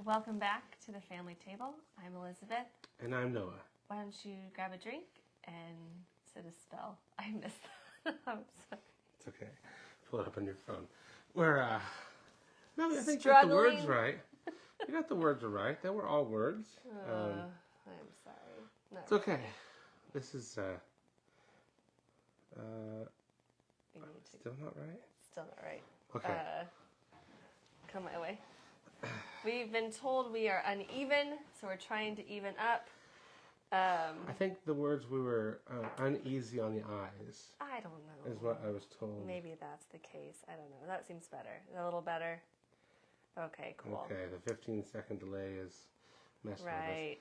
Welcome back to the family table. I'm Elizabeth. And I'm Noah. Why don't you grab a drink and say the spell? I missed that. I'm sorry. It's okay. Pull it up on your phone. We're, no, I think you got Struggling. the words right. You got the words right. They were all words. I'm sorry. Not It's okay. This is, We need to. still not right? Still not right. Okay. Come my way. We've been told we are uneven, so we're trying to even up. I think the words we were uneasy on the eyes I don't know. is what I was told. Maybe that's the case. I don't know. That seems better. A little better. Okay, cool. Okay, the 15-second delay is messing with us. Right.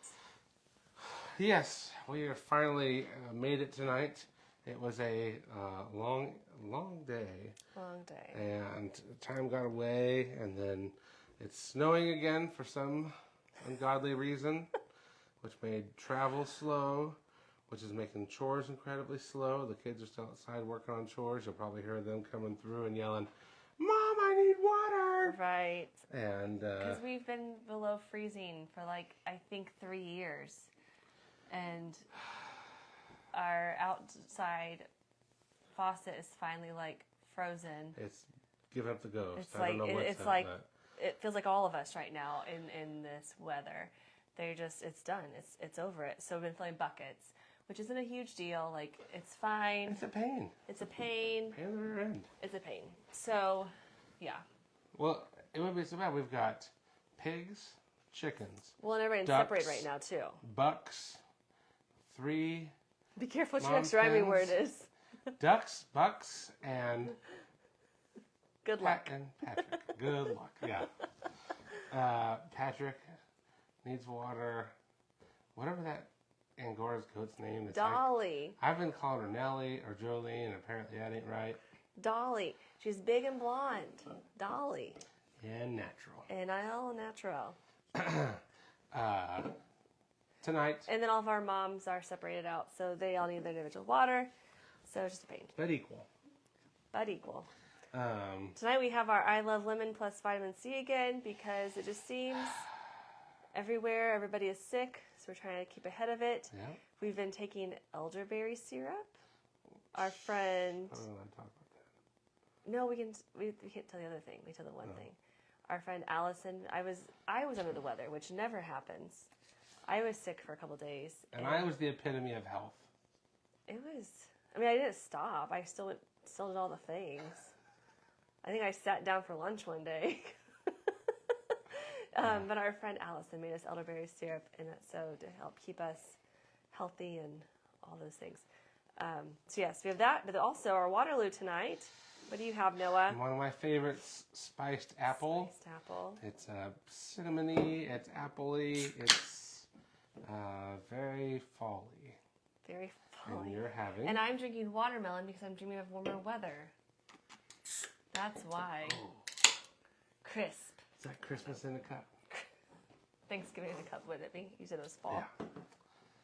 Yes, we have finally made it tonight. It was a long day. Long day. And time got away, and then it's snowing again for some ungodly reason, which made travel slow, which is making chores incredibly slow. The kids are still outside working on chores. You'll probably hear them coming through and yelling, "Mom, I need water!" Right. And because we've been below freezing for I think 3 years. And our outside faucet is finally frozen. it's giving up the ghost. It's I don't know what's it's up, like but it feels like all of us right now in this weather. It's done. It's over it. So we've been filling buckets, which isn't a huge deal. It's fine. it's a pain. It's a pain. Pain in the rear end. It's a pain. So, yeah. Well, it wouldn't be so bad. We've got pigs, chickens, Well, and everybody's ducks, separated right now too. bucks, 3 Be careful what your Mom next rhyming pens. word is. ducks, bucks, and Good luck. And Patrick. Good luck. Yeah. Patrick needs water. Whatever that Angora's goat's name is. Dolly. I've been calling her Nellie or Jolene, and apparently that ain't right. Dolly. She's big and blonde. Dolly. And natural. And all natural. Tonight, And then all of our moms are separated out, so they all need their individual water. So it's just a pain, but equal. but equal. Um, Tonight we have our I Love Lemon plus vitamin C again because it just seems everywhere everybody is sick, so we're trying to keep ahead of it. yeah. We've been taking elderberry syrup. Our friend, I don't know how to talk about that. no, we can't tell the other thing. We tell the one thing. Our friend Allison, I was under the weather, which never happens. I was sick for a couple days. And I was the epitome of health. It was. I mean, I didn't stop. I still did all the things. I think I sat down for lunch one day. But our friend Allison made us elderberry syrup, and that's so to help keep us healthy and all those things. So yes, we have that, but also our Waterloo tonight. What do you have, Noah? One of my favorites, spiced apple. Spiced apple. It's cinnamony, it's appley, it's very fall-y. Very And folly. you're having... And I'm drinking watermelon because I'm dreaming of warmer weather. That's why. Crisp. Is that Christmas in a cup? Thanksgiving in a cup, would it be? You said it was fall. Yeah.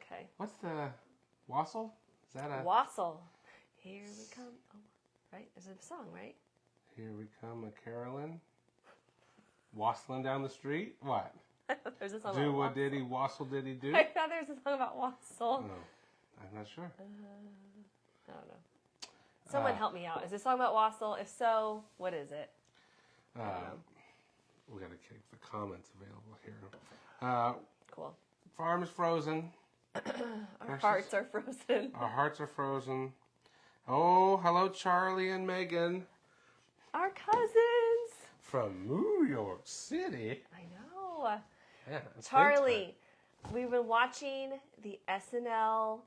Okay. What's the wassail? Is that a... Wassail. Here we come. Oh, right? There's a song, right? Here we come, a Carolyn. Wassailing down the street? What? There's a song Do about what wassail. did he, wassel did he do? I thought there was a song about wassail. No, I'm not sure. I don't know. Someone help me out. Is this song about wassail? If so, what is it? I don't know. We got to keep the comments available here. Cool. Farm is frozen. Our hearts are frozen. Our hearts are frozen. Oh, hello, Charlie and Megan Our cousins. from New York City. I know. Yeah, it's Charlie, we've been watching the SNL.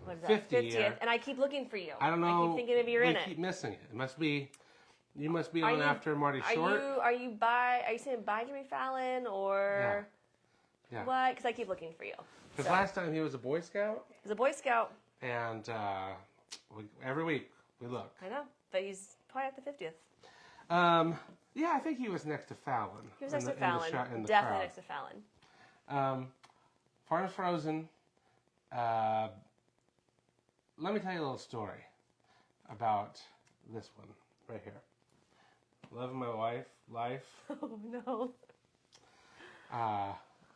What is that? 50th. And I keep looking for you. I don't know. I keep thinking of you're in We it. keep missing it. It must be. You must be Are on you- after Marty Short. Are you saying bye Jimmy Fallon or Yeah. what? Because I keep looking for you. Because So, last time he was a Boy Scout, he's a Boy Scout. and every week we look. I know, but he's probably at the 50th. Yeah, I think he was next to Fallon. He was next to in the Fallon. in the Definitely crowd. next to Fallon. Farm's frozen. Let me tell you a little story about this one right here. Loving my life. Oh no.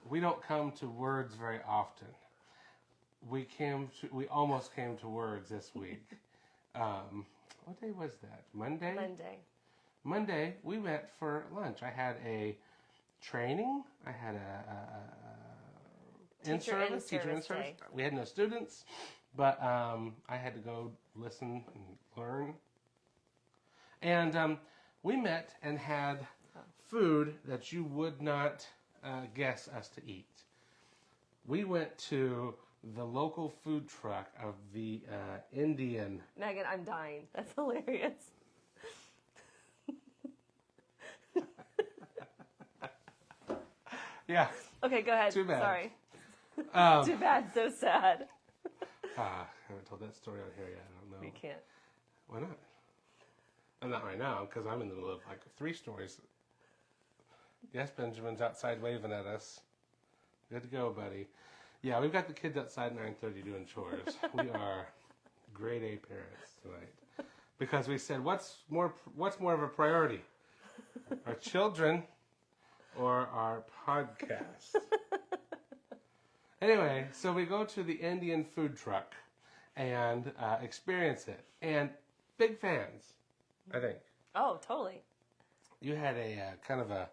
We don't come to words very often. We almost came to words this week. What day was that? Monday? Monday, we went for lunch. I had a training. I had a teacher in service. We had no students, but I had to go listen and learn. And we met and had food that you would not guess us to eat. We went to the local food truck of the Indian. Megan, I'm dying. That's hilarious. Yeah. Okay, go ahead. Too bad. Sorry. Too bad. So sad. I haven't told that story on here yet. I don't know. We can't. Why not? I'm not right now because I'm in the middle of like 3 stories. Yes, Benjamin's outside waving at us. Good to go, buddy. Yeah, we've got the kids outside at 9:30 doing chores. We are grade A parents tonight because we said, what's more of a priority, our children or our podcast? Anyway, so we go to the Indian food truck and experience it, and big fans, I think. Oh, totally. You had a kind of a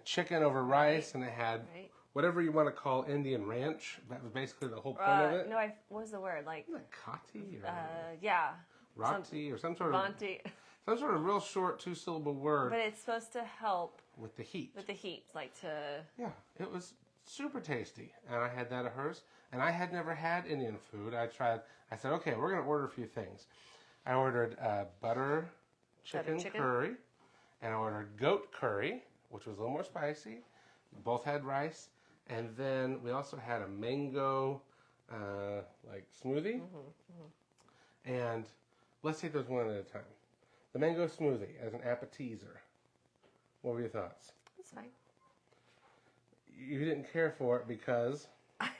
chicken over rice, and it had whatever you want to call Indian ranch. That was basically the whole point of it. No, what was the word? Like kati or yeah, roti or some sort of Bonti. some sort of real short 2-syllable word. But it's supposed to help with the heat. Like to. Yeah, it was super tasty, and I had that of hers. And I had never had Indian food. I said, okay, we're going to order a few things. I ordered butter chicken curry, and I ordered goat curry, which was a little more spicy. Both had rice, and then we also had a mango smoothie. And let's take those one at a time. The mango smoothie as an appetizer. What were your thoughts? It's fine. You didn't care for it because I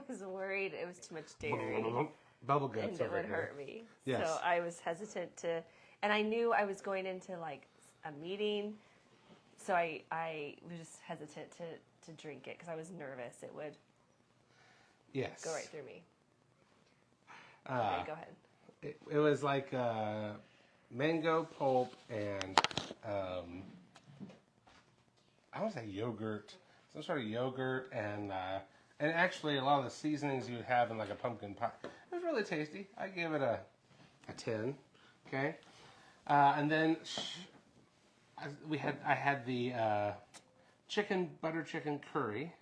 was worried it was too much dairy. Bubble guts and it over would here. hurt me. Yes. So I was hesitant to, and I knew I was going into like a meeting, so I was just hesitant to drink it because I was nervous it would go right through me. Okay, go ahead. It was like mango pulp and I want to say yogurt, some sort of yogurt, and actually a lot of the seasonings you would have in like a pumpkin pie. It was really tasty. I gave it a 10. Okay, and then I had the butter chicken curry,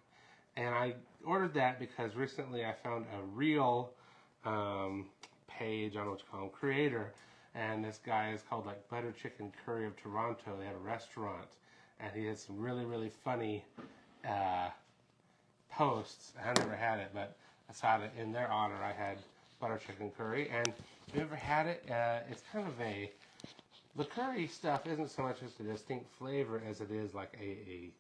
and I ordered that because recently I found a real page, I don't know what you call him, creator, and this guy is called like Butter Chicken Curry of Toronto. They have a restaurant, and he has some really, really funny posts. I've never had it, but I saw it in their honor. I had butter chicken curry, and if you ever had it, it's kind of the curry stuff isn't so much just a distinct flavor as it is like a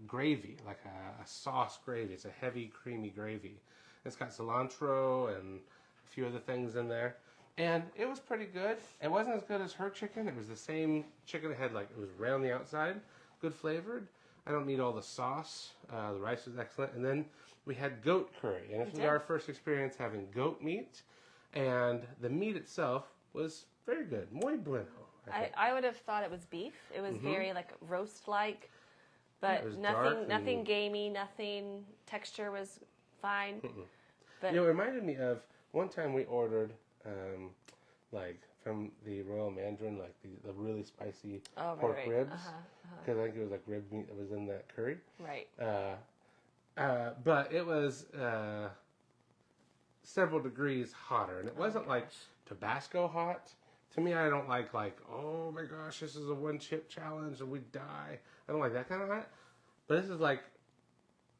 gravy, like a sauce gravy. It's a heavy, creamy gravy. It's got cilantro and a few other things in there. And it was pretty good. It wasn't as good as her chicken. It was the same chicken. It was round the outside, good flavored. I don't need all the sauce. The rice was excellent. And then we had goat curry. And this was our first experience having goat meat. And the meat itself was very good. Muy bueno. I would have thought it was beef. It was very like roast-like, but yeah, nothing gamey, nothing. Texture was fine. But it reminded me of one time we ordered from the Royal Mandarin, like the really spicy pork ribs, because I think it was like rib meat that was in that curry. Right. But it was several degrees hotter, and it wasn't like Tabasco hot. To me, I don't like oh my gosh, this is a 1-chip challenge and we die. I don't like that kind of hot. But this is like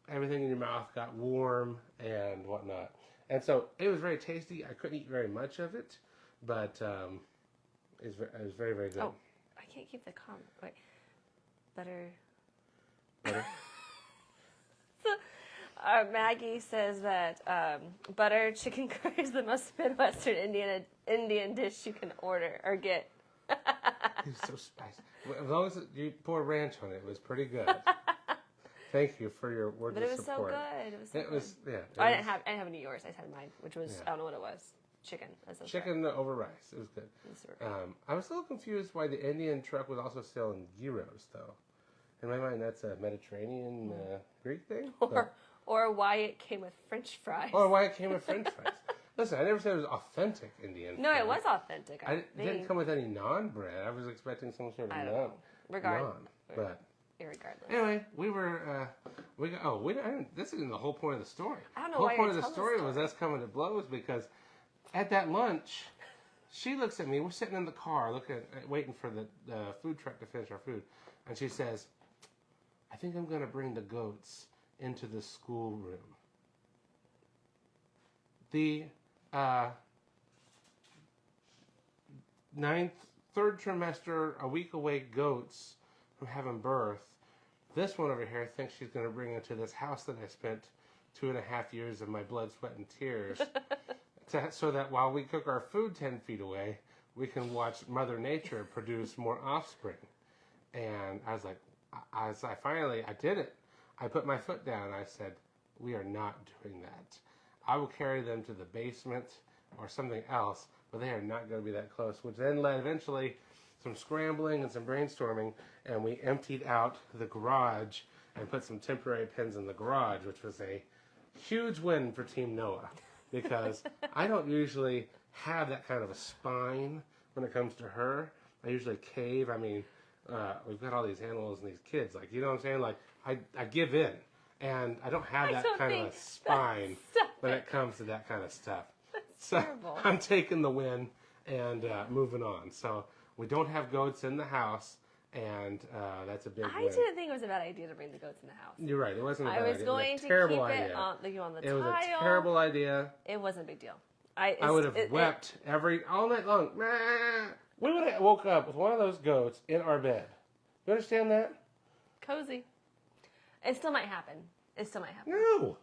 everything in your mouth got warm and whatnot. And so it was very tasty. I couldn't eat very much of it, but it was very, very good. Oh, I can't keep the comment. Wait. Butter. Maggie says that butter chicken curry is the most Midwestern Indian dish you can order or get. It's so spicy. As long as you pour ranch on it, it was pretty good. Thank you for your words But of it was support. so good. It was so It was, good. yeah. I didn't have any of yours. I just had mine, which was, Yeah. I don't know what it was. Chicken. Chicken over rice. It was good. I was a little confused why the Indian truck was also selling gyros, though. In my mind, that's a Mediterranean Greek thing. Or why it came with French fries. Or why it came with French fries. Listen, I never said it was authentic Indian. No, food. it was authentic. It didn't come with any naan bread. I was expecting some sort of I don't naan. know. Naan, but irregardless. anyway, we were this isn't the whole point of the story. I don't know the whole why point you're of the telling story was us coming to blows because at that lunch, she looks at me. We're sitting in the car, waiting for the food truck to finish our food, and she says, "I think I'm going to bring the goats into the schoolroom." The third trimester, a week away goats from having birth. This one over here thinks she's going to bring into this house that I spent 2.5 years of my blood, sweat, and tears so that while we cook our food 10 feet away, we can watch Mother Nature produce more offspring. And I was like, I did it. I put my foot down and I said, we are not doing that. I will carry them to the basement or something else, but they are not going to be that close, which then led eventually some scrambling and some brainstorming, and we emptied out the garage and put some temporary pens in the garage, which was a huge win for Team Noah, because I don't usually have that kind of a spine when it comes to her. I usually cave. I mean, we've got all these animals and these kids, like, you know what I'm saying? Like, I give in, and I don't have that kind of a spine when it comes to that kind of stuff. So terrible. I'm taking the win and moving on. So we don't have goats in the house, and that's a big win. I didn't think it was a bad idea to bring the goats in the house. You're right. It wasn't a bad I was idea. going to keep terrible it idea. on the It was tile. a terrible idea. It wasn't a big deal. I would have wept all night long. We would have woke up with one of those goats in our bed. You understand that? Cozy. It still might happen. No,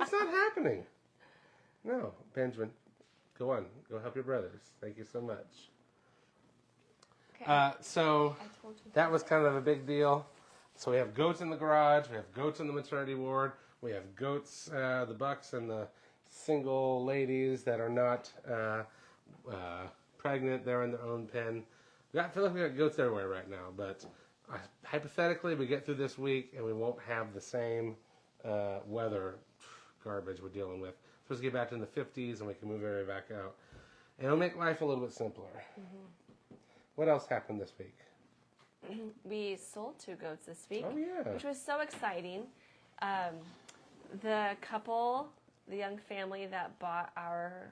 it's not happening. No, Benjamin, go on. Go help your brothers. Thank you so much. Okay. So that was kind of a big deal. So we have goats in the garage. We have goats in the maternity ward. We have goats, the bucks and the single ladies that are not pregnant. They're in their own pen. I feel like we got goats everywhere right now. But hypothetically, we get through this week and we won't have the same weather garbage we're dealing with. Supposed to get back to in the 50s and we can move everybody back out. And it'll make life a little bit simpler. Mm-hmm. What else happened this week? We sold 2 goats this week, which was so exciting. The couple, the young family that bought our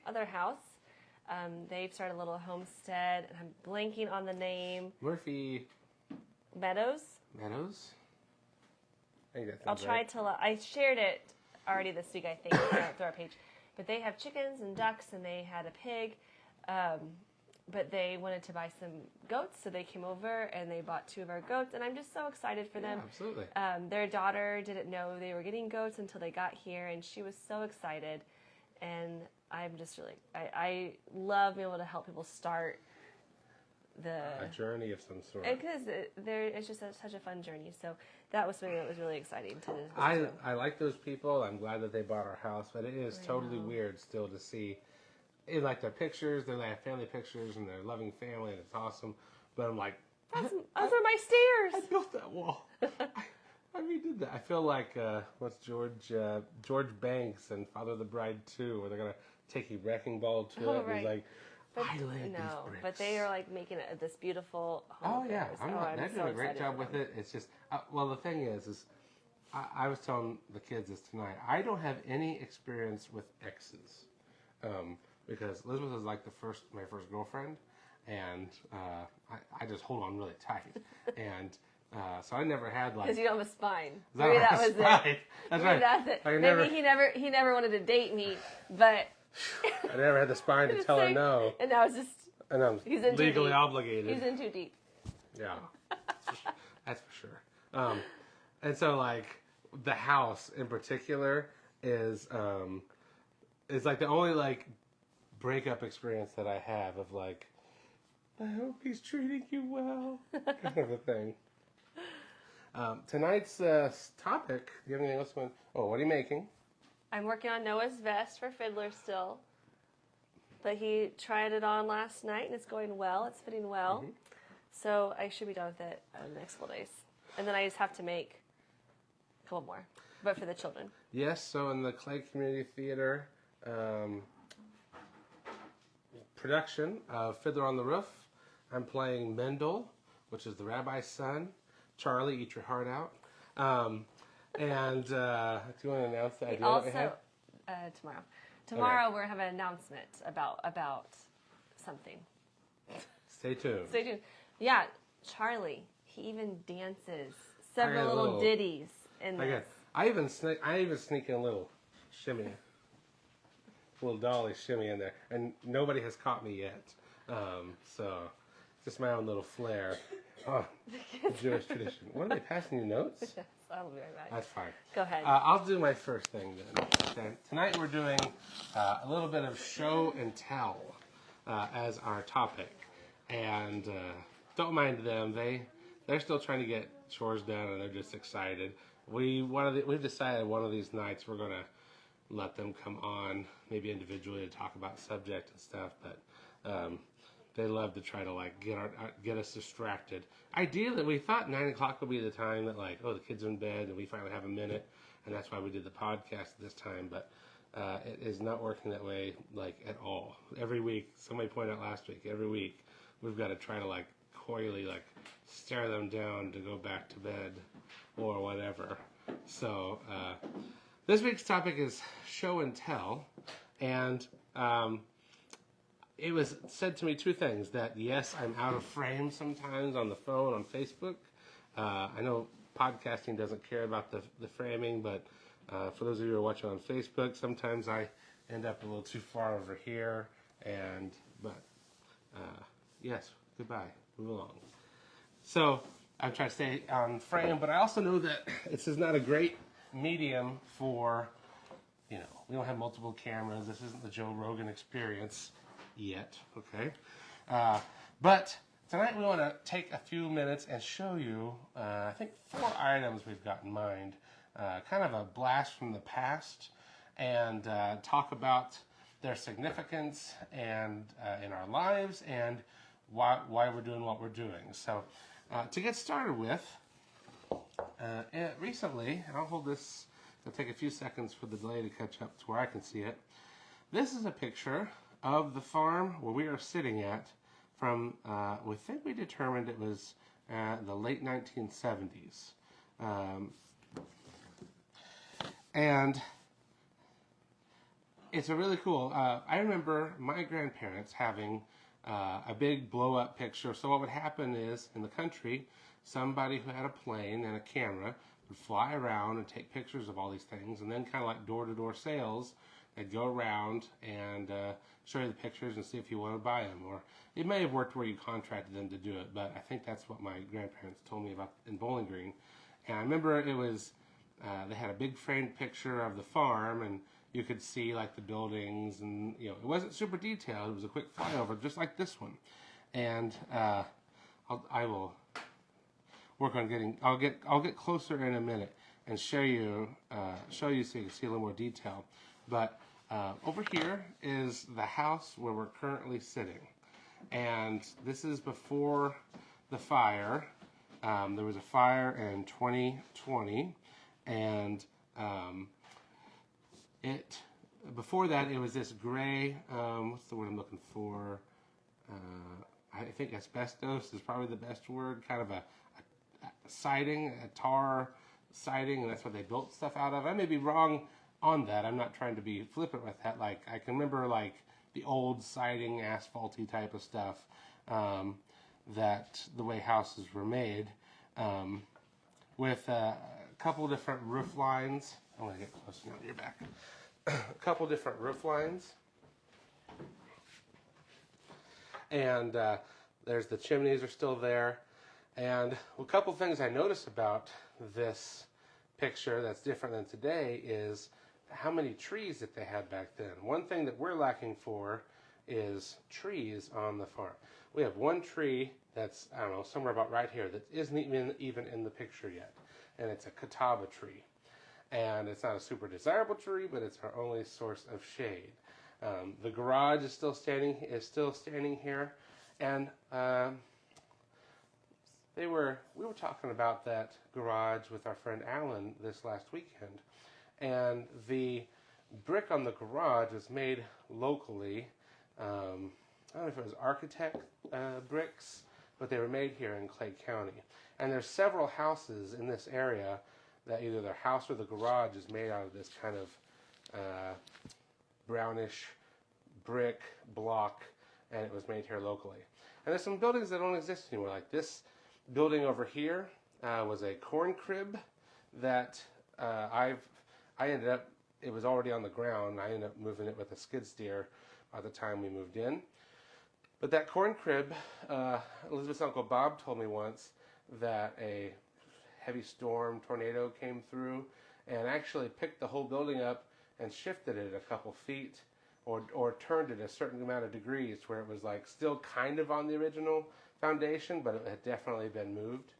other house, they've started a little homestead, and I'm blanking on the name. Murphy Meadows? I think that I'll try to. I shared it already this week, I think, through our page. But they have chickens and ducks, and they had a pig. But they wanted to buy some goats, so they came over and they bought 2 of our goats, and I'm just so excited for them. Absolutely. Their daughter didn't know they were getting goats until they got here, and she was so excited. And I'm just really, I love being able to help people start a journey of some sort. Because it's just such a fun journey. So that was something that was really exciting to do. I like those people. I'm glad that they bought our house, but it is totally weird still to see. Like their pictures, they have family pictures and their loving family, and it's awesome. But I'm like, those are my stairs. I built that wall. I redid that. I feel like what's George Banks and Father of the Bride 2, where they're gonna take a wrecking ball to it. And he's like, I laid these bricks. But they are like making it this beautiful home. Oh yeah, they're doing a great job with it. It's just well, the thing is I was telling the kids this tonight. I don't have any experience with exes. Because Elizabeth was like my first girlfriend, and I just hold on really tight, and so I never had like. Because you don't have a spine. Maybe that was it. That's right. That's it. Maybe he never wanted to date me, but I never had the spine to tell her no. And now it's just. And I'm legally obligated. He's in too deep. Yeah, that's for sure. And so like the house in particular is like the only like breakup experience that I have of like, I hope he's treating you well, kind of a thing. Tonight's topic, do you have anything else? What are you making? I'm working on Noah's vest for Fiddler still. But he tried it on last night, and it's going well. It's fitting well. Mm-hmm. So I should be done with it in the next couple days. And then I just have to make a couple more, but for the children. Yes, so in the Clay Community Theater production of Fiddler on the Roof, I'm playing Mendel, which is the rabbi's son. Charlie, eat your heart out. Do you want to announce the idea that we have? Tomorrow. Tomorrow we're having an announcement about something. Stay tuned. Stay tuned. Yeah, Charlie, he even dances several little ditties in this. I even sneak in a little shimmy, little dolly shimmy in there, and nobody has caught me yet. So just my own little flair. Oh, Jewish tradition. What are they passing you notes? Yes, I'll be right back. That's fine. Go ahead. I'll do my first thing then. Okay. Tonight we're doing a little bit of show and tell as our topic, and don't mind them. They're still trying to get chores done, and they're just excited. We've decided one of these nights we're gonna let them come on, maybe individually, to talk about subject and stuff, but. They love to try to get us distracted. Ideally, we thought 9 o'clock would be the time that the kids are in bed and we finally have a minute, and that's why we did the podcast this time. But it is not working that way at all. Every week, somebody pointed out last week. Every week, we've got to try to coyly stare them down to go back to bed or whatever. So this week's topic is show and tell, and it was said to me two things, that yes, I'm out of frame sometimes on the phone, on Facebook. I know podcasting doesn't care about the framing, but for those of you who are watching on Facebook, sometimes I end up a little too far over here. But yes, goodbye, move along. So I'm trying to stay on frame, but I also know that this is not a great medium for, we don't have multiple cameras. This isn't the Joe Rogan experience yet, okay? But tonight we want to take a few minutes and show you, I think, 4 items we've got in mind. Kind of a blast from the past, and talk about their significance and in our lives, and why we're doing what we're doing. So to get started with, recently, and I'll hold this, it'll take a few seconds for the delay to catch up to where I can see it. This is a picture of the farm where we are sitting at from, we think we determined it was the late 1970s. And it's a really cool, I remember my grandparents having a big blow-up picture. So what would happen is, in the country, somebody who had a plane and a camera would fly around and take pictures of all these things, and then kind of like door-to-door sales, they'd go around and show you the pictures and see if you want to buy them. Or it may have worked where you contracted them to do it, but I think that's what my grandparents told me about in Bowling Green. And I remember it was, they had a big framed picture of the farm, and you could see the buildings, and it wasn't super detailed. It was a quick flyover, just like this one. And I will work on getting. I'll get closer in a minute and show you so you can see a little more detail. But over here is the house where we're currently sitting, and this is before the fire. There was a fire in 2020, and before that it was this gray. What's the word I'm looking for? I think asbestos is probably the best word. Kind of a siding, a tar siding, and that's what they built stuff out of. I may be wrong on that. I'm not trying to be flippant with that. I can remember the old siding, asphalty type of stuff, that the way houses were made, with a couple different roof lines. I'm gonna get closer now to your back. A couple different roof lines, and there's the chimneys are still there. And a couple things I noticed about this picture that's different than today is how many trees that they had back then. One thing that we're lacking for is trees on the farm. We have one tree that's, I don't know, somewhere about right here that isn't even in the picture yet. And it's a catawba tree. And it's not a super desirable tree, but it's our only source of shade. The garage is still standing here. And we were talking about that garage with our friend Alan this last weekend. And the brick on the garage was made locally. I don't know if it was architect bricks, but they were made here in Clay County. And there's several houses in this area that either their house or the garage is made out of this kind of brownish brick block, and it was made here locally. And there's some buildings that don't exist anymore. Like this building over here was a corn crib that I ended up, it was already on the ground. I ended up moving it with a skid steer by the time we moved in. But that corn crib, Elizabeth's Uncle Bob told me once that a heavy storm, tornado came through and actually picked the whole building up and shifted it a couple feet or turned it a certain amount of degrees where it was like still kind of on the original foundation, but it had definitely been moved.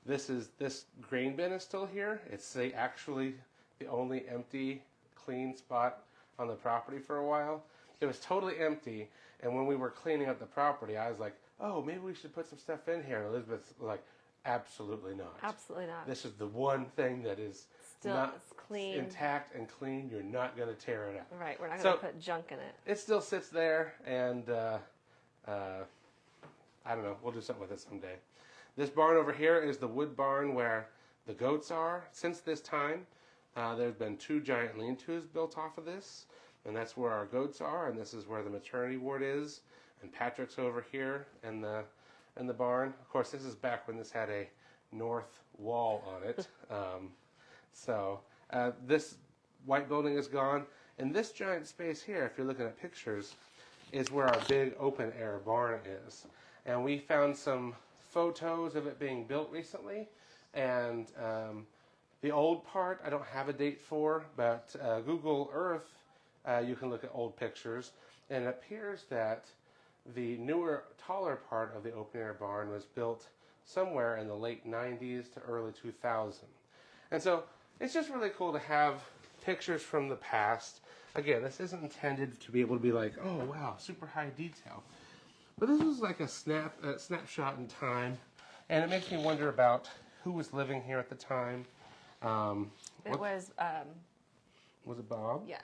This grain bin is still here. It's actually the only empty, clean spot on the property for a while. It was totally empty, and when we were cleaning up the property, I was like, oh, maybe we should put some stuff in here. And Elizabeth was like, absolutely not. Absolutely not. This is the one thing that is still not clean, intact and clean. You're not going to tear it out. Right, we're not going to put junk in it. It still sits there, and I don't know. We'll do something with it someday. This barn over here is the wood barn where the goats are. Since this time, there's been 2 giant lean-tos built off of this, and that's where our goats are, and this is where the maternity ward is, and Patrick's over here in the barn. Of course, this is back when this had a north wall on it. This white building is gone, and this giant space here, if you're looking at pictures, is where our big open-air barn is. And we found some photos of it being built recently, and the old part I don't have a date for, but Google Earth, you can look at old pictures, and it appears that the newer, taller part of the open-air barn was built somewhere in the late 90s to early 2000. And so it's just really cool to have pictures from the past. Again, this isn't intended to be able to be like, oh wow, super high detail. But this was like a snapshot in time, and it makes me wonder about who was living here at the time. Was it Bob? Yes.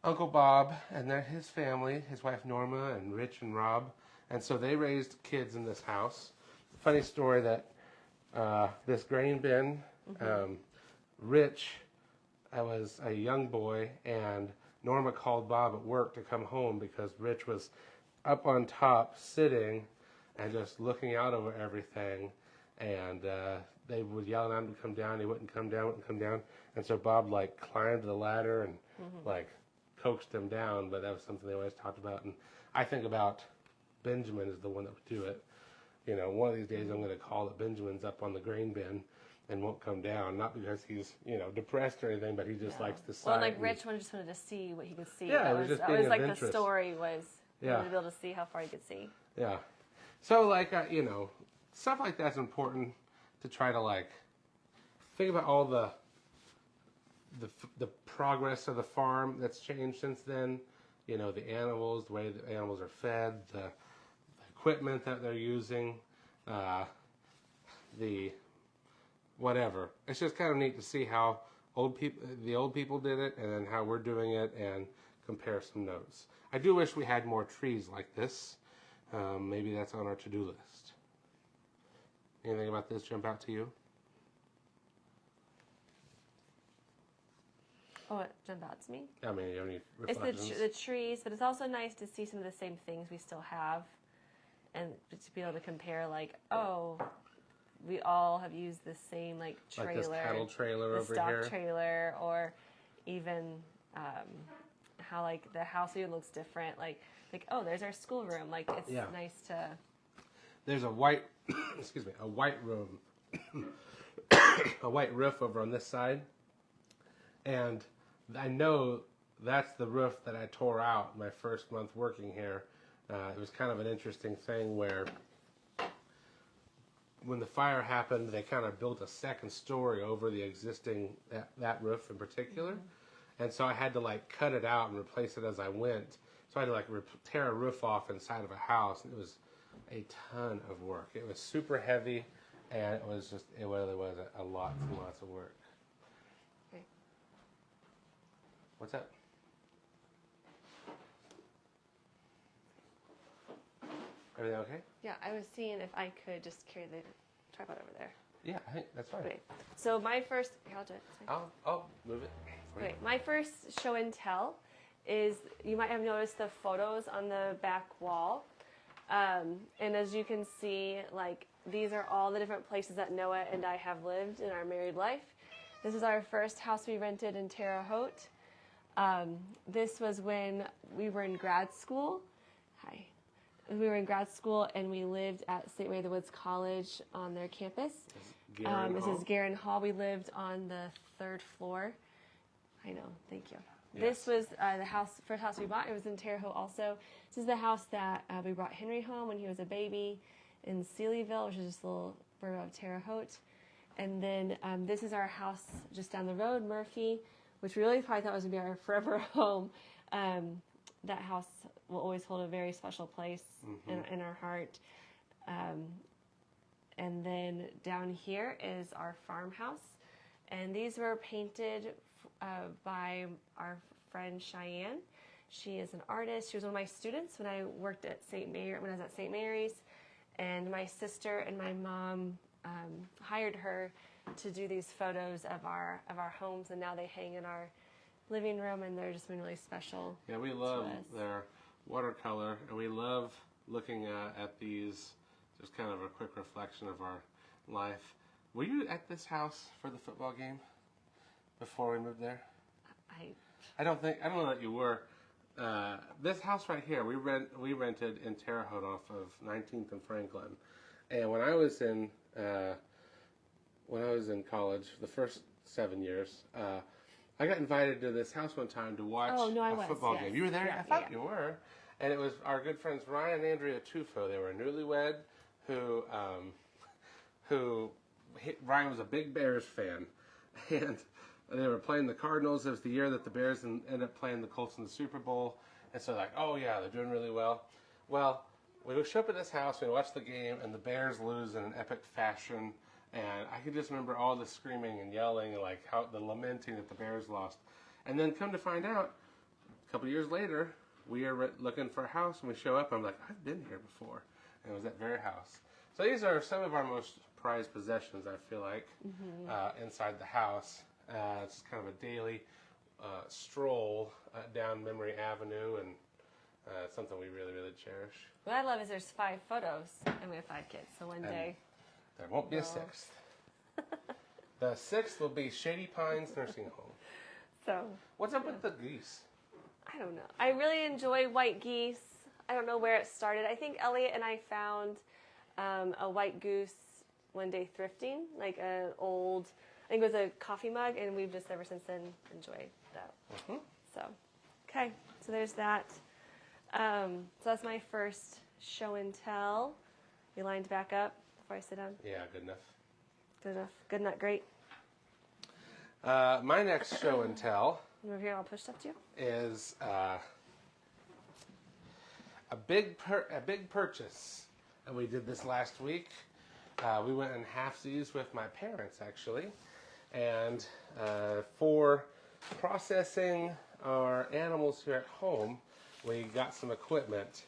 Uncle Bob and then his family, his wife Norma and Rich and Rob, and so they raised kids in this house. Funny story that this grain bin, Rich, I was a young boy, and Norma called Bob at work to come home because Rich was up on top sitting and just looking out over everything, and they would yell at him to come down. He wouldn't come down, and so Bob like climbed the ladder and like coaxed him down. But that was something they always talked about, and I think about Benjamin is the one that would do it. You know, one of these days I'm going to call that Benjamin's up on the grain bin and won't come down, not because he's, depressed or anything, but he just likes the sight. Well, like Rich just wanted to see what he could see. Yeah, that was like the story was he wanted to be able to see how far he could see. Yeah. So like, stuff like that's important to try to like think about all the progress of the farm that's changed since then. The animals, the way the animals are fed, the equipment that they're using, the whatever. It's just kind of neat to see how the old people did it, and then how we're doing it, and compare some notes. I do wish we had more trees like this. Maybe that's on our to-do list. Anything about this jump out to you? Oh, it jumped out to me? I mean, you have any reflections? It's the trees, but it's also nice to see some of the same things we still have, and to be able to compare, like, oh, we all have used the same, like, trailer. Like this cattle trailer over stock here. Trailer, or even how, like, the house even looks different. Like, oh, there's our schoolroom. Like, it's nice to... There's a white, a white room, a white roof over on this side. And I know that's the roof that I tore out my first month working here. It was kind of an interesting thing where when the fire happened, they kind of built a second story over the existing, that roof in particular. And so I had to like cut it out and replace it as I went. So I had to like tear a roof off inside of a house. And it was a ton of work. It was super heavy, and it really was a lot and lots of work. Okay. What's that? Everything okay? Yeah, I was seeing if I could just carry the tripod over there. Yeah, I think that's fine. Okay. So my first, here, I'll do it. It's fine. I'll move it. Okay, my first show and tell is, you might have noticed the photos on the back wall. And as you can see, like, these are all the different places that Noah and I have lived in our married life. This is our first house we rented in Terre Haute. This was when we were in grad school. Hi. We were in grad school and we lived at St. Mary of the Woods College on their campus. This is Guerin Hall. We lived on the 3rd floor. I know, thank you. Yes. This was the first house we bought. It was in Terre Haute also. This is the house that we brought Henry home when he was a baby in Sealyville, which is just a little borough of Terre Haute. And then this is our house just down the road, Murphy, which we really probably thought was going to be our forever home. That house will always hold a very special place in our heart. And then down here is our farmhouse. And these were painted by our friend Cheyenne. She is an artist. She was one of my students when I worked at when I was at St. Mary's. And my sister and my mom hired her to do these photos of our homes, and now they hang in our living room, and they're just been really special. Yeah, we love their watercolor, and we love looking at these. Just kind of a quick reflection of our life. Were you at this house for the football game before we moved there? I don't know that you were. This house right here, we rented in Terre Haute off of 19th and Franklin, and when I was in college, the first 7 years, I got invited to this house one time to watch a football game. You were there? Yeah, I thought you were. And it was our good friends Ryan and Andrea Tufo. They were newlywed. Ryan was a big Bears fan, and they were playing the Cardinals. It was the year that the Bears ended up playing the Colts in the Super Bowl, and so like, oh yeah, they're doing really well. Well, we would show up at this house, we watch the game, and the Bears lose in an epic fashion, and I could just remember all the screaming and yelling, and like how the lamenting that the Bears lost. And then come to find out, a couple years later, we are looking for a house, and we show up, and I'm like, I've been here before. And it was that very house. So these are some of our most prized possessions, I feel like, inside the house. It's kind of a daily stroll down Memory Avenue, and it's something we really, really cherish. What I love is there's 5 photos, and we have 5 kids, so one day. There won't be a 6th. The 6th will be Shady Pines Nursing Home. So. What's up with the geese? I don't know. I really enjoy white geese. I don't know where it started. I think Elliot and I found a white goose one day thrifting, like an old, I think it was a coffee mug, and we've just ever since then enjoyed that. So, okay, so there's that. So that's my first show and tell. You lined back up before I sit down? Yeah, good enough. Good enough. Good enough. Great. My next show and tell. Over here, I'll push stuff to you. Is a big purchase, and we did this last week. We went in halfsies with my parents, actually, and for processing our animals here at home, we got some equipment,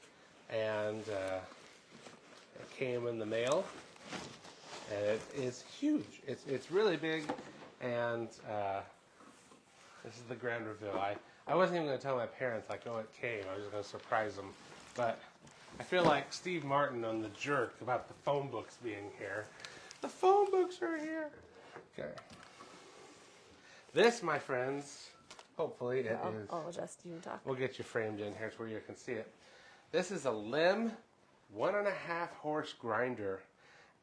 and it came in the mail, and it is huge. It's really big, and this is the grand reveal. I wasn't even going to tell my parents, like, oh, it came. I was just going to surprise them. But I feel like Steve Martin on The Jerk about the phone books being here. The phone books are here. Okay. This, my friends, hopefully it is. I'll adjust. You can talk. We'll get you framed in here to where you can see it. This is a Lim 1.5 horse grinder.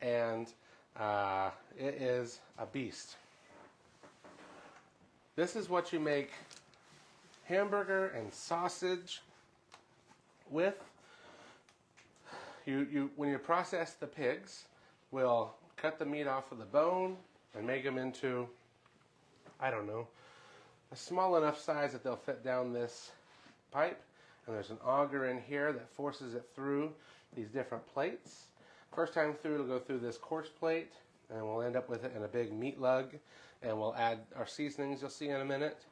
And it is a beast. This is what you make hamburger and sausage with. When you process the pigs, we'll cut the meat off of the bone and make them into, I don't know, a small enough size that they'll fit down this pipe. And there's an auger in here that forces it through these different plates. First time through, it'll go through this coarse plate, and we'll end up with it in a big meat lug. And we'll add our seasonings you'll see in a minute.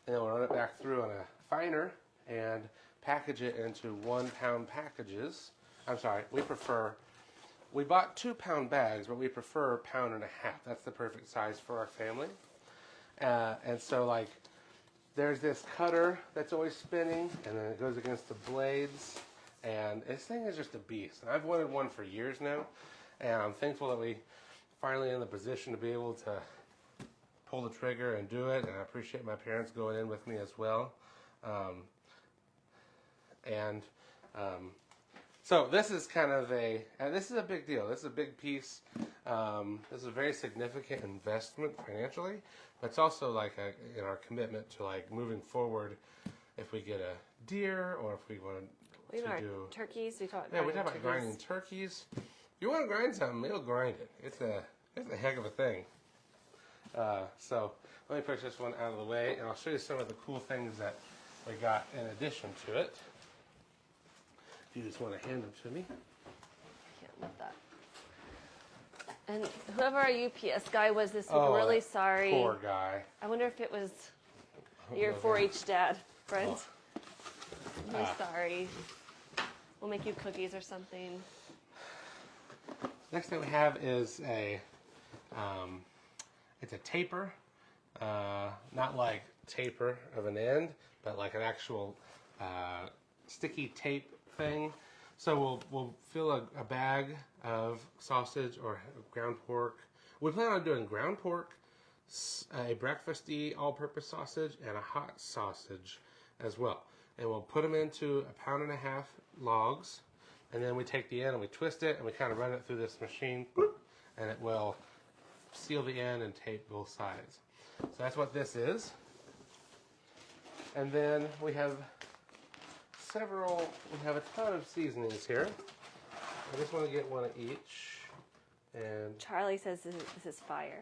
And then we'll run it back through on a finer and package it into 1 pound packages. I'm sorry, we bought 2 pound bags, but we prefer 1.5 pounds. That's the perfect size for our family. And so, like, there's this cutter that's always spinning, and then it goes against the blades. And this thing is just a beast. And I've wanted one for years now, and I'm thankful that we finally in the position to be able to pull the trigger and do it. And I appreciate my parents going in with me as well. So this is kind of this is a big deal. This is a big piece. This is a very significant investment financially, but it's also like in our commitment to like moving forward. If we get a deer, or if we want to do turkeys, we talked about grinding turkeys. If you want to grind something, it'll grind it. It's a heck of a thing. So let me push this one out of the way, and I'll show you some of the cool things that we got in addition to it. If you just want to hand them to me. Can't lift that. And whoever our UPS guy was this week, really sorry. Poor guy. I wonder if it was your 4-H dad friend. I'm sorry. We'll make you cookies or something. Next thing we have is it's a taper. Not like taper of an end, but like an actual sticky tape thing. So we'll fill a bag of sausage or ground pork. We plan on doing ground pork, a breakfasty all-purpose sausage, and a hot sausage as well. And we'll put them into 1.5 pound logs, and then we take the end and we twist it and we kind of run it through this machine, and it will seal the end and tape both sides. So that's what this is. And then we have a ton of seasonings here. I just want to get one of each. And Charlie says this is fire.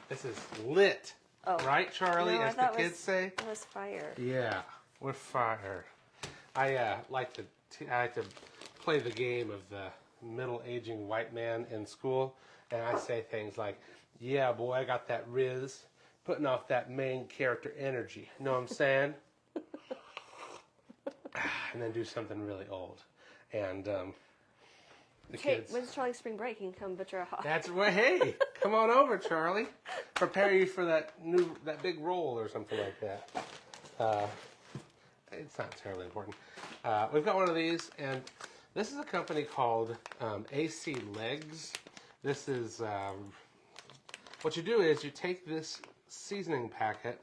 This is lit. Oh. Right, Charlie, no, as the kids say? It was fire. Yeah, we're fire. I like to play the game of the middle-aging white man in school, and I say things like, yeah, boy, I got that Riz, putting off that main character energy. You know what I'm saying? And then do something really old. And the kids... when's Charlie's spring break? He can come butcher a hog. That's right. Hey, come on over, Charlie. Prepare you for that big roll or something like that. It's not terribly important. We've got one of these, and this is a company called AC Legs. This is... what you do is you take this seasoning packet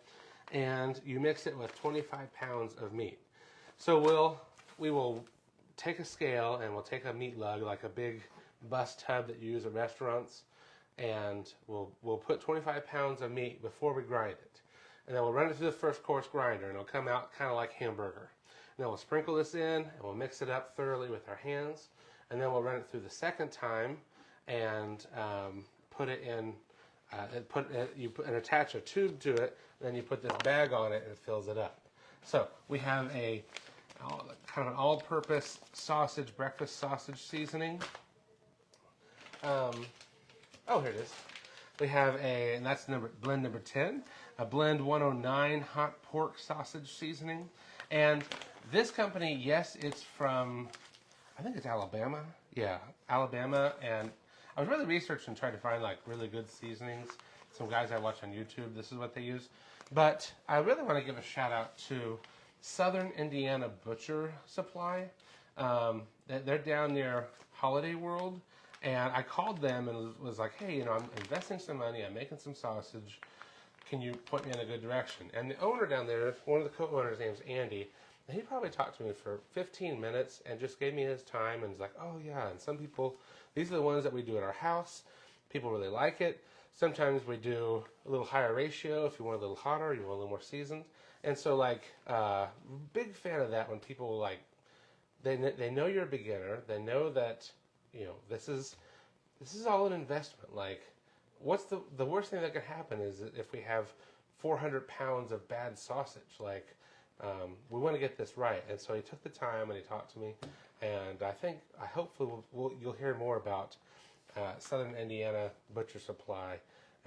and you mix it with 25 pounds of meat. So we will take a scale and we'll take a meat lug, like a big bus tub that you use at restaurants, and we'll put 25 pounds of meat before we grind it. And then we'll run it through the first course grinder, and it'll come out kind of like hamburger. And then we'll sprinkle this in, and we'll mix it up thoroughly with our hands. And then we'll run it through the second time and put it in, and attach a tube to it, and then you put this bag on it, and it fills it up. So we have kind of an all-purpose sausage, breakfast sausage seasoning. Here it is. We have and that's blend number 10, a blend 109 hot pork sausage seasoning. And this company, yes, it's from, I think it's Alabama. Yeah, Alabama. And I was really researching and trying to find like really good seasonings. Some guys I watch on YouTube, this is what they use. But I really want to give a shout out to Southern Indiana Butcher Supply. They're down near Holiday World, and I called them and was like, hey, I'm investing some money, I'm making some sausage. Can you point me in a good direction? And the owner down there, one of the co-owners' name's Andy, and he probably talked to me for 15 minutes and just gave me his time and was like, oh yeah, and some people, these are the ones that we do at our house. People really like it. Sometimes we do a little higher ratio if you want a little hotter, you want a little more seasoned. And so, like, big fan of that when people, like, they know you're a beginner. They know that, you know, this is all an investment. Like, what's the worst thing that could happen is if we have 400 pounds of bad sausage. Like, we want to get this right. And so he took the time and he talked to me. And I hopefully you'll hear more about Southern Indiana Butcher Supply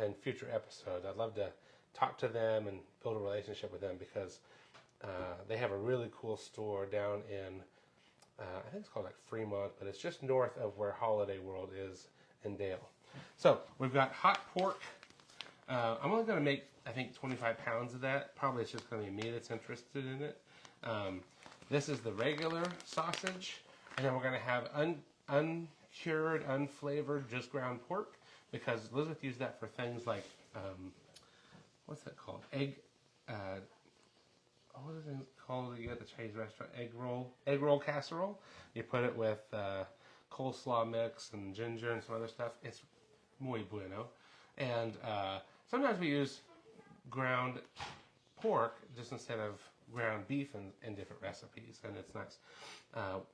in future episodes. I'd love to talk to them and build a relationship with them because they have a really cool store down in, I think it's called like Fremont, but it's just north of where Holiday World is in Dale. So we've got hot pork. I'm only going to make, I think, 25 pounds of that. Probably it's just going to be me that's interested in it. This is the regular sausage. And then we're going to have uncured, unflavored, just ground pork. Because Elizabeth used that for things like, what's that called? What is it called you at the Chinese restaurant? Egg roll casserole. You put it with coleslaw mix and ginger and some other stuff. It's muy bueno. And sometimes we use ground pork just instead of ground beef in different recipes, and it's nice.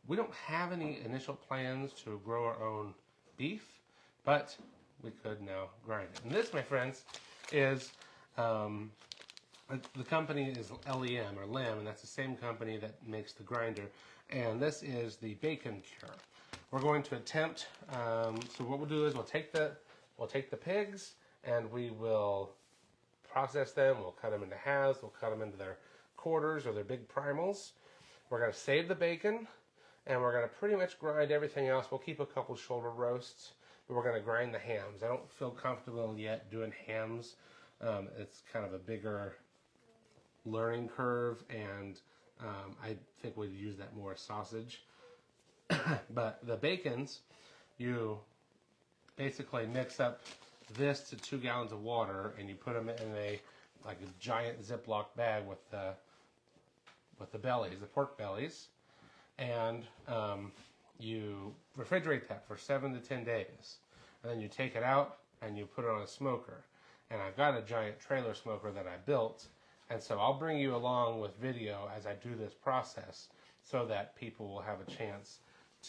We don't have any initial plans to grow our own beef, but we could now grind it. And this, my friends, is the company is LEM or LEM, and that's the same company that makes the grinder. And this is the bacon cure. We're going to attempt. So what we'll do is we'll take the pigs and we will process them. We'll cut them into halves. We'll cut them into their quarters or their big primals. We're going to save the bacon, and we're going to pretty much grind everything else. We'll keep a couple shoulder roasts, but we're going to grind the hams. I don't feel comfortable yet doing hams. It's kind of a bigger learning curve, and I think we'd use that more as sausage. But the bacons, you basically mix up this to 2 gallons of water, and you put them in a giant Ziploc bag with the bellies, the pork bellies, and you refrigerate that for 7 to 10 days. And then you take it out and you put it on a smoker. And I've got a giant trailer smoker that I built, and so I'll bring you along with video as I do this process so that people will have a chance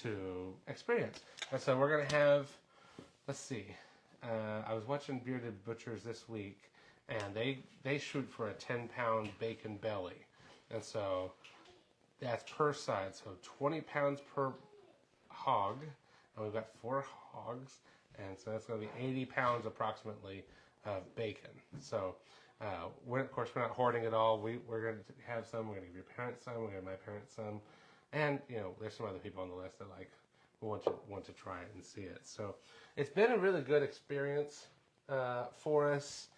to experience. And so we're going to have, let's see, I was watching Bearded Butchers this week, and they shoot for a 10-pound bacon belly. And so that's per side, so 20 pounds per hog, and we've got 4 hogs, and so that's going to be 80 pounds approximately of bacon. So, of course, we're not hoarding it all. We're going to have some. We're going to give your parents some. We're going to give my parents some, and there's some other people on the list that want to try it and see it. So, it's been a really good experience for us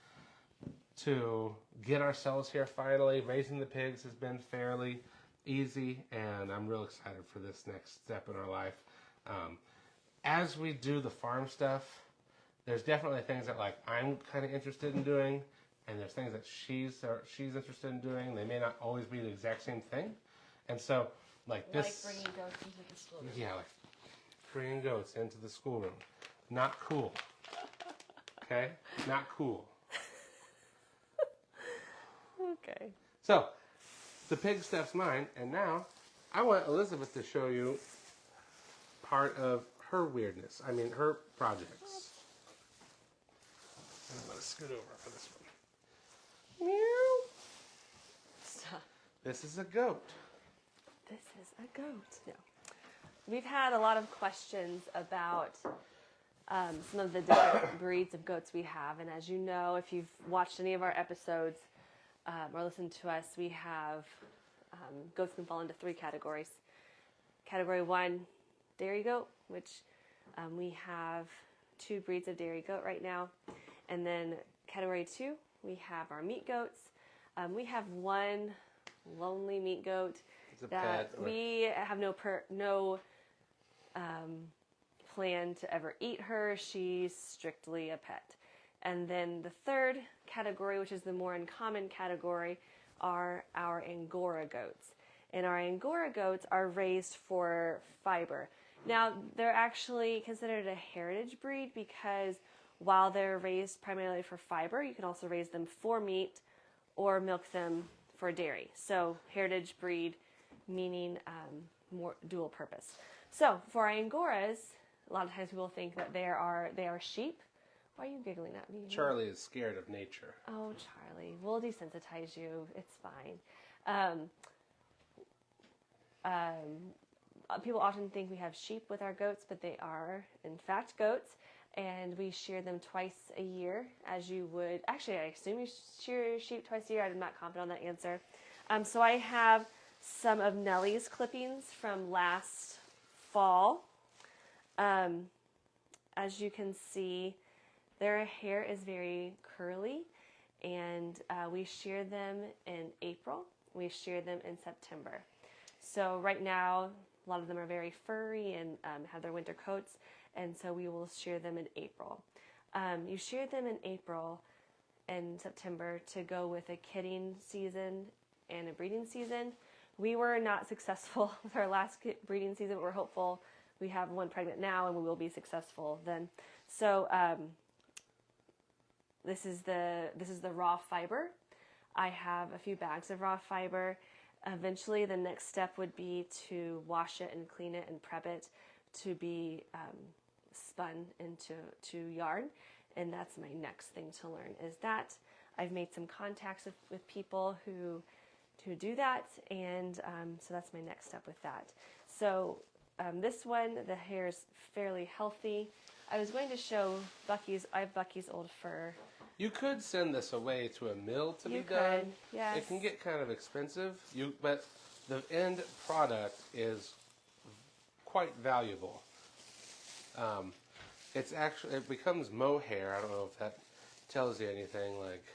to get ourselves here finally. Raising the pigs has been fairly easy, and I'm real excited for this next step in our life. As we do the farm stuff, there's definitely things that I'm kind of interested in doing, and there's things that she's interested in doing. They may not always be the exact same thing, and so this, like bringing goats into the schoolroom. Yeah, like bringing goats into the schoolroom, not cool. Okay, not cool. Okay. So, the pig stuff's mine, and now I want Elizabeth to show you part of her weirdness. I mean, her projects. I'm going to scoot over for this one. Meow. Stop. This is a goat. This is a goat. No. We've had a lot of questions about some of the different breeds of goats we have. And as you know, if you've watched any of our episodes or listened to us, we have goats can fall into 3 categories. Category 1, dairy goat, which we have 2 breeds of dairy goat right now. And then category 2, we have our meat goats. We have 1 lonely meat goat that we have no plan to ever eat her. She's strictly a pet. And then the 3rd category, which is the more uncommon category, are our Angora goats. And our Angora goats are raised for fiber. Now, they're actually considered a heritage breed because while they're raised primarily for fiber, you can also raise them for meat or milk them for dairy. So heritage breed, meaning more dual purpose. So for our Angoras, a lot of times people think that they are sheep. Why are you giggling at me? Charlie is scared of nature. Oh, Charlie, we'll desensitize you. It's fine. People often think we have sheep with our goats, but they are, in fact, goats. And we shear them twice a year, as you would. Actually, I assume you shear your sheep twice a year. I'm not confident on that answer. So I have some of Nellie's clippings from last fall. As you can see, their hair is very curly, and we shear them in April. We shear them in September. So right now, a lot of them are very furry and have their winter coats, and so we will shear them in April. You shear them in April and September to go with a kidding season and a breeding season. We were not successful with our last breeding season, but we're hopeful. We have one pregnant now, and we will be successful then. So this is the raw fiber. I have a few bags of raw fiber. Eventually, the next step would be to wash it and clean it and prep it to be spun into yarn, and that's my next thing to learn. Is that I've made some contacts with people who do that, and so that's my next step with that. So this one, the hair is fairly healthy. I was going to show Bucky's. I have Bucky's old fur. You could send this away to a mill to be You done. could, yes. It can get kind of expensive, but the end product is quite valuable. It becomes mohair. I don't know if that tells you anything. Like,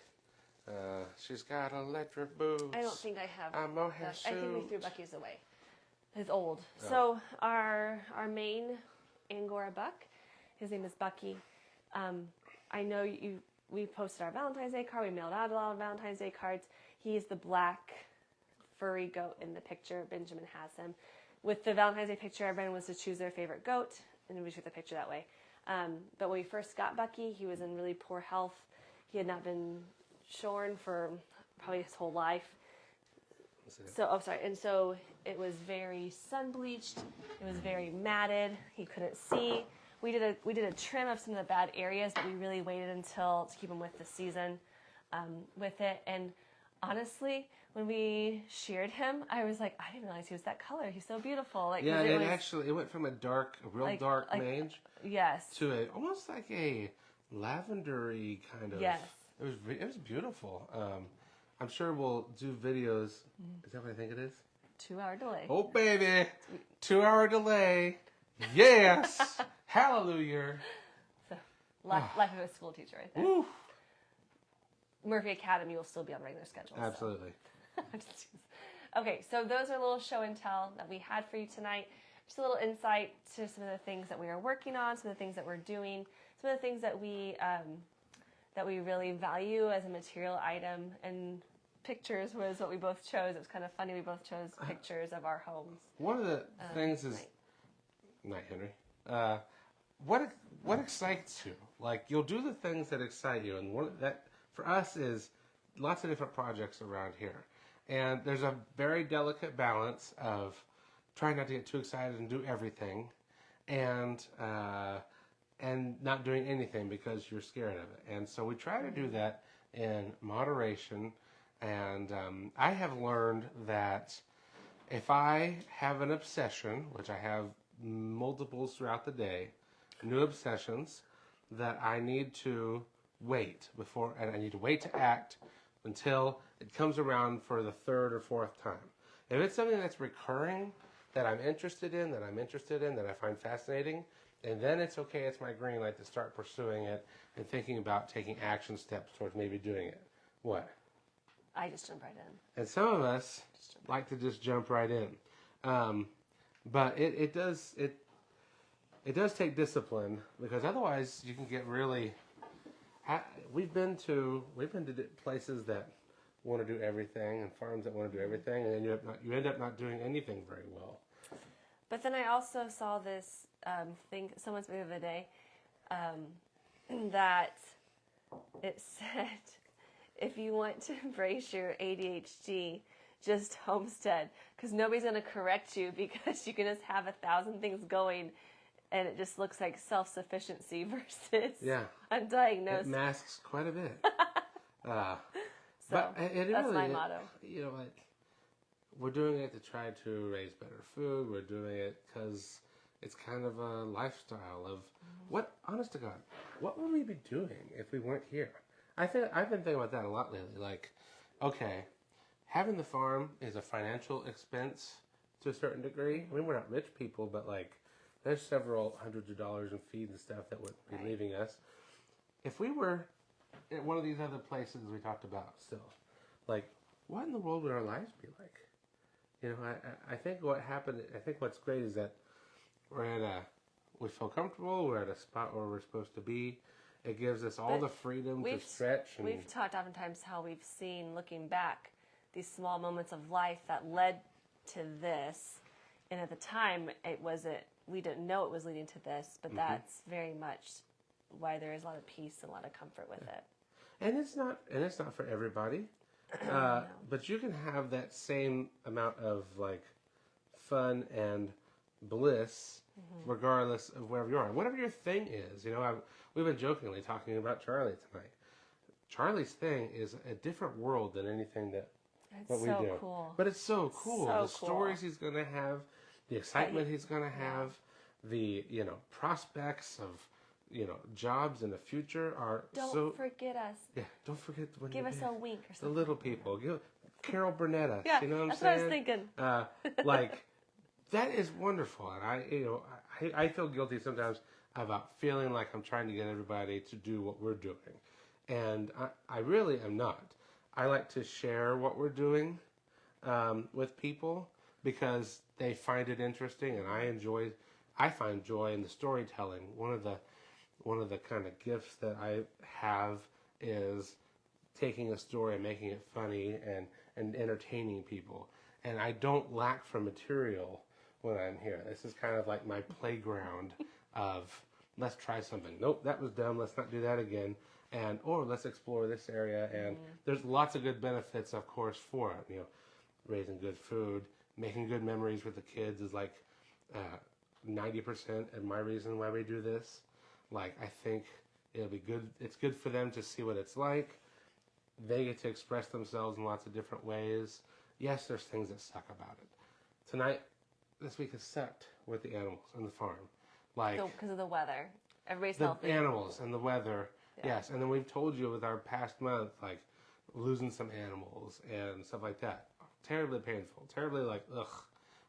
she's got electric boots. I don't think I have. A mohair suit. I think we threw Bucky's away. It's old. Oh. So our main Angora buck, his name is Bucky. I know we posted our Valentine's Day card. We mailed out a lot of Valentine's Day cards. He's the black furry goat in the picture. Benjamin has him. With the Valentine's Day picture, everyone was to choose their favorite goat, and we took the picture that way. But when we first got Bucky, he was in really poor health. He had not been shorn for probably his whole life. And so it was very sun bleached. It was very matted. He couldn't see. We did a trim of some of the bad areas, but we really waited until to keep him with the season with it. And honestly, when we sheared him, I was like, I didn't realize he was that color. He's so beautiful. Like, yeah, it went from a real dark mange, yes, to almost like a lavendery kind of. Yes, it was beautiful. I'm sure we'll do videos. Is that what I think it is? 2-hour delay. Oh baby, 2-hour delay. Yes, hallelujah. So, life of a school teacher, right there. Woo. Murphy Academy will still be on regular schedule. Absolutely. So. Okay, so those are a little show and tell that we had for you tonight. Just a little insight to some of the things that we are working on, some of the things that we're doing, some of the things that we really value as a material item. And pictures was what we both chose. It was kind of funny. We both chose pictures of our homes. One of the things is, night Henry. What excites you? Like, you'll do the things that excite you, and that for us is lots of different projects around here. And there's a very delicate balance of trying not to get too excited and do everything, and not doing anything because you're scared of it. And so we try to do that in moderation. And I have learned that if I have an obsession, which I have multiples throughout the day, new obsessions, that I need to wait and I need to wait to act until it comes around for the third or fourth time. If it's something that's recurring, that I'm interested in, that I find fascinating, and then it's okay, it's my green light to start pursuing it and thinking about taking action steps towards maybe doing it. What? I just jump right in. And some of us like to just jump right in. But it does take discipline, because otherwise you can get really. We've been to places that want to do everything and farms that want to do everything, and then you end up not doing anything very well. But then I also saw this thing someone said the other day that it said if you want to embrace your ADHD, just Homestead, because nobody's going to correct you because you can just have 1,000 things going, and it just looks like self-sufficiency versus undiagnosed. It masks quite a bit. So but that's my motto. You know, like, we're doing it to try to raise better food. We're doing it because it's kind of a lifestyle of what, honest to God, what would we be doing if we weren't here? I've been thinking about that a lot lately. Like, okay, having the farm is a financial expense to a certain degree. I mean, we're not rich people, but like, there's several hundreds of dollars in feed and stuff that would be leaving us. If we were at one of these other places we talked about still, like, what in the world would our lives be like? You know, I think what happened, I think what's great is that we feel comfortable, we're at a spot where we're supposed to be. It gives us all the freedom to stretch. And we've talked oftentimes how we've seen, looking back, these small moments of life that led to this. And at the time, we didn't know it was leading to this, but that's very much why there is a lot of peace and a lot of comfort with it. And it's not for everybody. But you can have that same amount of like fun and bliss regardless of wherever you are. Whatever your thing is. You know, we've been jokingly talking about Charlie tonight. Charlie's thing is a different world than anything that we do. Cool. But it's so cool. So the stories he's going to have, the excitement he's going to have, the, you know, prospects of, you know, jobs in the future are Don't forget us. Yeah, don't forget when Give us a wink or something. the little people. Carol Burnett us. Yeah, you know what I'm that's saying? what I was thinking. Like, that is wonderful, and I feel guilty sometimes about feeling like I'm trying to get everybody to do what we're doing, and I really am not. I like to share what we're doing with people because they find it interesting, and I find joy in the storytelling. One of the kind of gifts that I have is taking a story and making it funny and entertaining people. And I don't lack for material when I'm here. This is kind of like my playground of, let's try something. Nope, that was dumb. Let's not do that again. Or let's explore this area. And there's lots of good benefits, of course, for it. You know, raising good food, making good memories with the kids is like 90% of my reason why we do this. Like, I think it'll be good. It's good for them to see what it's like. They get to express themselves in lots of different ways. Yes, there's things that suck about it. This week has sucked with the animals and the farm. Like, because of the weather. Everybody's the healthy. animals and the weather. Yeah. Yes, and then we've told you with our past month, like, losing some animals and stuff like that. Terribly painful. Terribly like, ugh,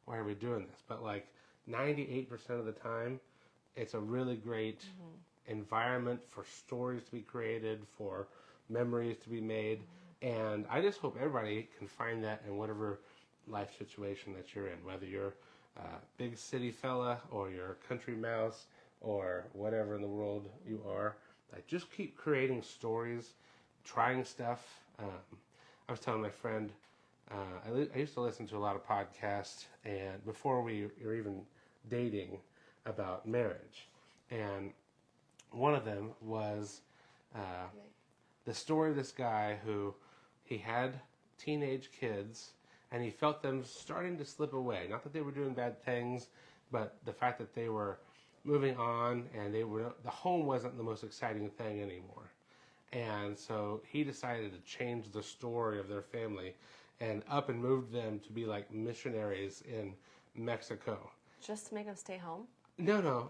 why are we doing this? But like 98% of the time, it's a really great environment for stories to be created, for memories to be made. And I just hope everybody can find that in whatever life situation that you're in, whether you're a big city fella or you're a country mouse or whatever in the world you are. Like, just keep creating stories, trying stuff. I was telling my friend, I used to listen to a lot of podcasts, and before we were even dating, about marriage. And one of them was the story of this guy who he had teenage kids, and he felt them starting to slip away. Not that they were doing bad things, but the fact that they were moving on, and the home wasn't the most exciting thing anymore. And so he decided to change the story of their family and up and moved them to be like missionaries in Mexico. Just to make them stay home? No.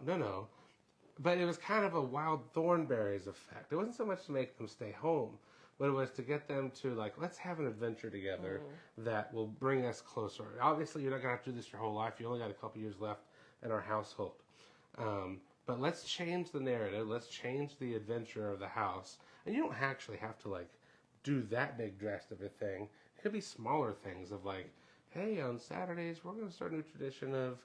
But it was kind of a wild thornberries effect. It wasn't so much to make them stay home, but it was to get them to, like, let's have an adventure together that will bring us closer. Obviously, you're not going to have to do this your whole life. You only got a couple years left in our household. But let's change the narrative. Let's change the adventure of the house. And you don't actually have to, like, do that big drastic of a thing. It could be smaller things of, like, hey, on Saturdays, we're going to start a new tradition of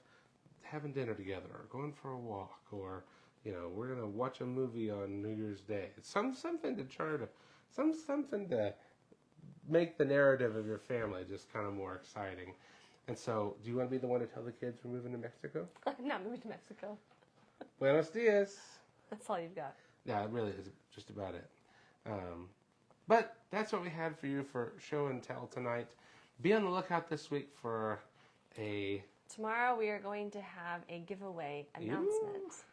having dinner together or going for a walk, or, you know, we're going to watch a movie on New Year's Day. It's something to make the narrative of your family just kind of more exciting. And so, do you want to be the one to tell the kids we're moving to Mexico? I'm not moving to Mexico. Buenos dias. That's all you've got. Yeah, it really is just about it. But that's what we had for you for show and tell tonight. Be on the lookout this week for a... Tomorrow we are going to have a giveaway announcement.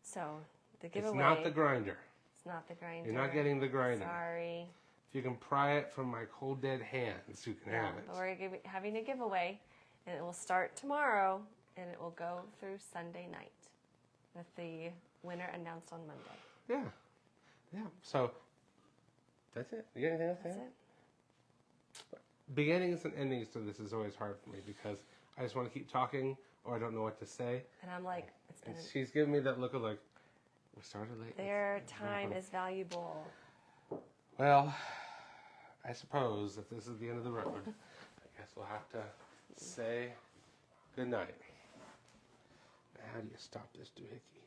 So the giveaway... It's not the grinder. It's not the grinder. You're not getting the grinder. Sorry. If you can pry it from my cold dead hands, you can have it. But we're having a giveaway, and it will start tomorrow, and it will go through Sunday night with the winner announced on Monday. Yeah. Yeah. So that's it. You got anything else to add? That's it. Beginnings and endings to this is always hard for me because I just want to keep talking or I don't know what to say. And I'm like, it's been... And she's giving me that look of like, we started late. Their time is valuable. Well, I suppose if this is the end of the road, I guess we'll have to say good night. How do you stop this doohickey?